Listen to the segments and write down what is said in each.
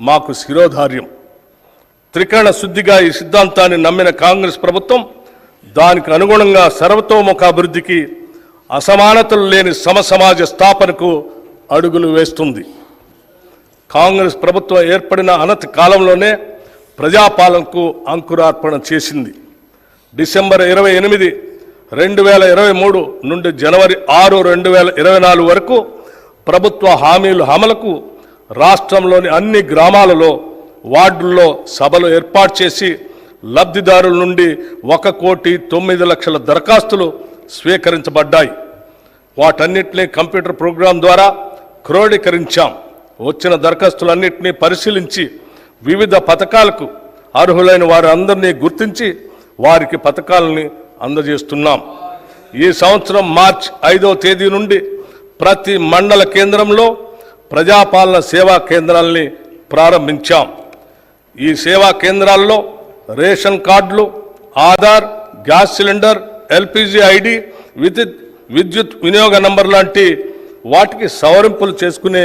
మాకు శిరోధార్యం. త్రికరణ శుద్ధిగా ఈ సిద్ధాంతాన్ని నమ్మిన కాంగ్రెస్ ప్రభుత్వం దానికి అనుగుణంగా సర్వతోముఖాభివృద్ధికి, అసమానతలు లేని సమసమాజ స్థాపనకు అడుగులు వేస్తుంది. కాంగ్రెస్ ప్రభుత్వం ఏర్పడిన అనతి కాలంలోనే ప్రజాపాలనకు అంకురార్పణ చేసింది. డిసెంబర్ 28, 2023 నుండి జనవరి 6, 2024 వరకు ప్రభుత్వ హామీలు అమలుకు రాష్ట్రంలోని అన్ని గ్రామాలలో, వార్డుల్లో సభలు ఏర్పాటు చేసి లబ్ధిదారుల నుండి 1,09,00,000 దరఖాస్తులు స్వీకరించబడ్డాయి. వాటన్నిటినీ కంప్యూటర్ ప్రోగ్రాం ద్వారా క్రోడీకరించాం. వచ్చిన దరఖాస్తులన్నింటినీ పరిశీలించి వివిధ పథకాలకు అర్హులైన వారందరినీ గుర్తించి వారికి పథకాలని అందజేస్తున్నాం. ఈ సంవత్సరం మార్చి 5వ తేదీ నుండి ప్రతి మండల కేంద్రంలో ప్రజాపాలన సేవా కేంద్రాలని ప్రారంభించాం. ఈ సేవా కేంద్రాల్లో రేషన్ కార్డులు, Aadhaar, gas cylinder, LPG ID, విద్యుత్ వినియోగ నంబర్ లాంటి వాటికి సవరింపులు చేసుకునే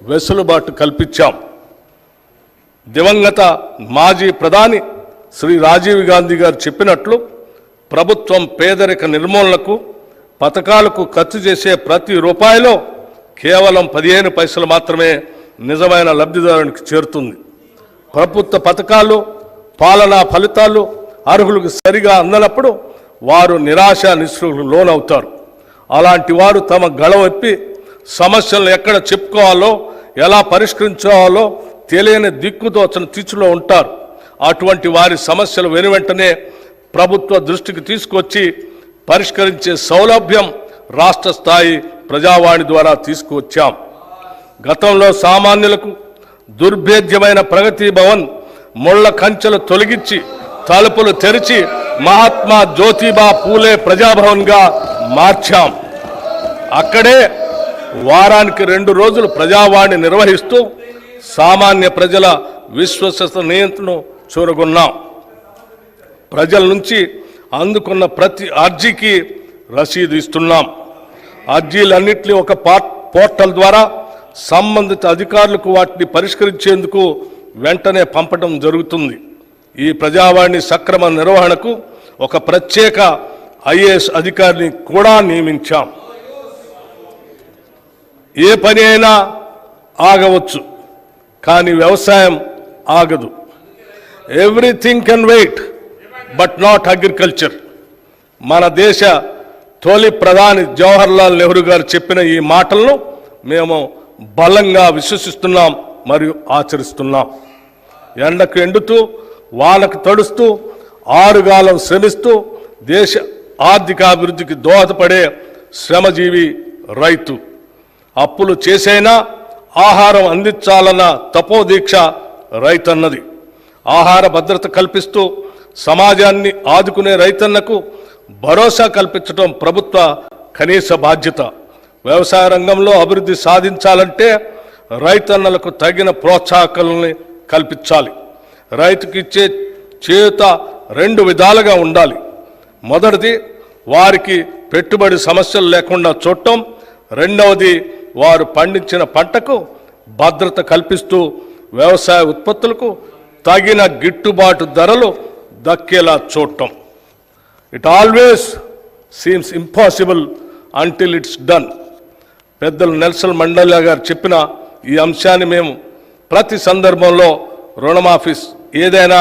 వెసులుబాటు కల్పించాం. దివంగత మాజీ ప్రధాని శ్రీ రాజీవ్ గాంధీ గారు చెప్పినట్లు ప్రభుత్వం పేదరిక నిర్మూలనకు, పథకాలకు ఖర్చు చేసే ప్రతి రూపాయిలో కేవలం 15 పైసలు మాత్రమే నిజమైన లబ్ధిదారునికి చేరుతుంది. ప్రభుత్వ పథకాలు, పాలనా ఫలితాలు అర్హులకు సరిగా అందనప్పుడు వారు నిరాశ నిస్పృహలకు లోనవుతారు. అలాంటి వారు తమ గళవెప్పి సమస్యలను ఎక్కడ చెప్పుకోవాలో, ఎలా పరిష్కరించాలో తెలియని దిక్కుతోచని తీర్చులో ఉంటారు. అటువంటి వారి సమస్యలు వెనువెంటనే ప్రభుత్వ దృష్టికి తీసుకొచ్చి పరిష్కరించే సౌలభ్యం రాష్ట్ర స్థాయి ప్రజావాణి ద్వారా తీసుకువచ్చాం. గతంలో సామాన్యులకు దుర్భేద్యమైన ప్రగతి భవన్ ముళ్ల కంచెలు తొలగించి తలుపులు తెరిచి మహాత్మా జ్యోతిబా పూలే ప్రజాభవన్గా మార్చాం. అక్కడే వారానికి 2 రోజులు ప్రజావాణి నిర్వహిస్తూ సామాన్య ప్రజల విశ్వసనీయతను చూరగొన్నాం. ప్రజల నుంచి అందుకున్న ప్రతి అర్జీకి రసీదు ఇస్తున్నాం. అర్జీలన్నింటినీ ఒక పోర్టల్ ద్వారా సంబంధిత అధికారులకు వాటిని పరిష్కరించేందుకు వెంటనే పంపడం జరుగుతుంది. ఈ ప్రజావాణి సక్రమ నిర్వహణకు ఒక ప్రత్యేక ఐఏఎస్ అధికారిని కూడా నియమించాం. ఏ పని అయినా ఆగవచ్చు, కానీ వ్యవసాయం ఆగదు. Everything can wait but not agriculture. మన దేశ తొలి ప్రధాని జవహర్లాల్ నెహ్రూ గారు చెప్పిన ఈ మాటలను మేము బలంగా విశ్వసిస్తున్నాం మరియు ఆచరిస్తున్నాం. ఎండకు ఎండుతూ, వానకు తడుస్తూ, ఆరుగాలం శ్రమిస్తూ దేశ ఆర్థికాభివృద్ధికి దోహదపడే శ్రమజీవి రైతు. అప్పులు చేసైనా ఆహారం అందించాలన్న తపోదీక్ష రైతన్నది. ఆహార భద్రత కల్పిస్తూ సమాజాన్ని ఆదుకునే రైతన్నకు భరోసా కల్పించడం ప్రభుత్వ కనీస బాధ్యత. వ్యవసాయ రంగంలో అభివృద్ధి సాధించాలంటే రైతన్నలకు తగిన ప్రోత్సాహకాలని కల్పించాలి. రైతుకి ఇచ్చే చేయూత 2 విధాలుగా ఉండాలి. మొదటిది వారికి పెట్టుబడి సమస్యలు లేకుండా చూడటం, రెండవది వారు పండించిన పంటకు భద్రత కల్పిస్తూ వ్యవసాయ ఉత్పత్తులకు తగిన గిట్టుబాటు ధరలు దక్కేలా చూడటం. It always seems impossible until it's done. పెద్దలు నెల్సన్ మండేలా గారు చెప్పిన ఈ అంశాన్ని మేము ప్రతి సందర్భంలో రుణమాఫీ ఏదైనా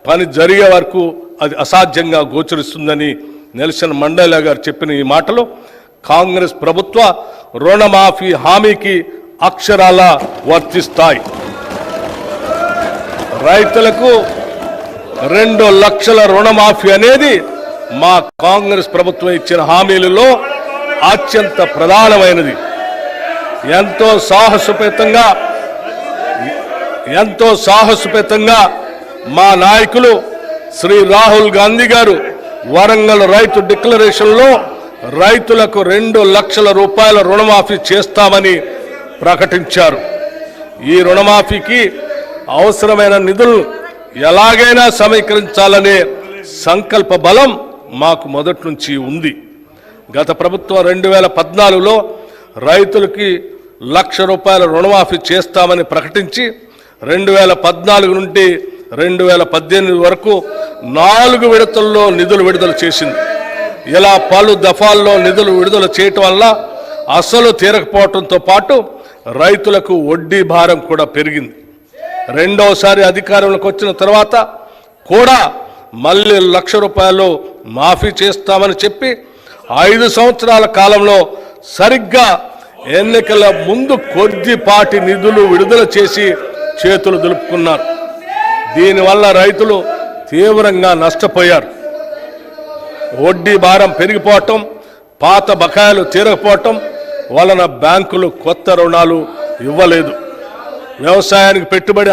పని జరిగే వరకు అది అసాధ్యంగా గోచరిస్తుందని నెల్సన్ మండేలా గారు చెప్పిన ఈ మాటలు కాంగ్రెస్ ప్రభుత్వ రుణమాఫీ హామీకి అక్షరాల వర్తిస్తాయి. రైతులకు 2 లక్షల రుణమాఫీ అనేది మా కాంగ్రెస్ ప్రభుత్వం ఇచ్చిన హామీలలో అత్యంత ప్రధానమైనది. ఎంతో సాహసోపేతంగా మా నాయకులు శ్రీ రాహుల్ గాంధీ గారు వరంగల్ రైతు డిక్లరేషన్లో రైతులకు 2 లక్షల రూపాయల రుణమాఫీ చేస్తామని ప్రకటించారు. ఈ రుణమాఫీకి అవసరమైన నిధులు ఎలాగైనా సమీకరించాలనే సంకల్ప బలం మాకు మొదటి నుంచి ఉంది. గత ప్రభుత్వం 2014లో రైతులకి 1,00,000 రూపాయల రుణమాఫీ చేస్తామని ప్రకటించి 2014 నుండి 2018 వరకు 4 విడతల్లో నిధులు విడుదల చేసింది. ఇలా పలు దఫాల్లో నిధులు విడుదల చేయటం వల్ల అసలు తీరకపోవడంతో పాటు రైతులకు వడ్డీ భారం కూడా పెరిగింది. రెండోసారి అధికారంలోకి వచ్చిన తర్వాత కూడా మళ్ళీ ₹1,00,000 మాఫీ చేస్తామని చెప్పి 5 సంవత్సరాల కాలంలో సరిగ్గా ఎన్నికల ముందు కొద్దిపాటి నిధులు విడుదల చేసి చేతులు దులుపుకున్నారు. దీనివల్ల రైతులు తీవ్రంగా నష్టపోయారు. వడ్డీ భారం పెరిగిపోవటం, పాత బకాయిలు తీరకపోవటం వలన బ్యాంకులు కొత్త రుణాలు ఇవ్వలేదు. వ్యవసాయానికి పెట్టుబడి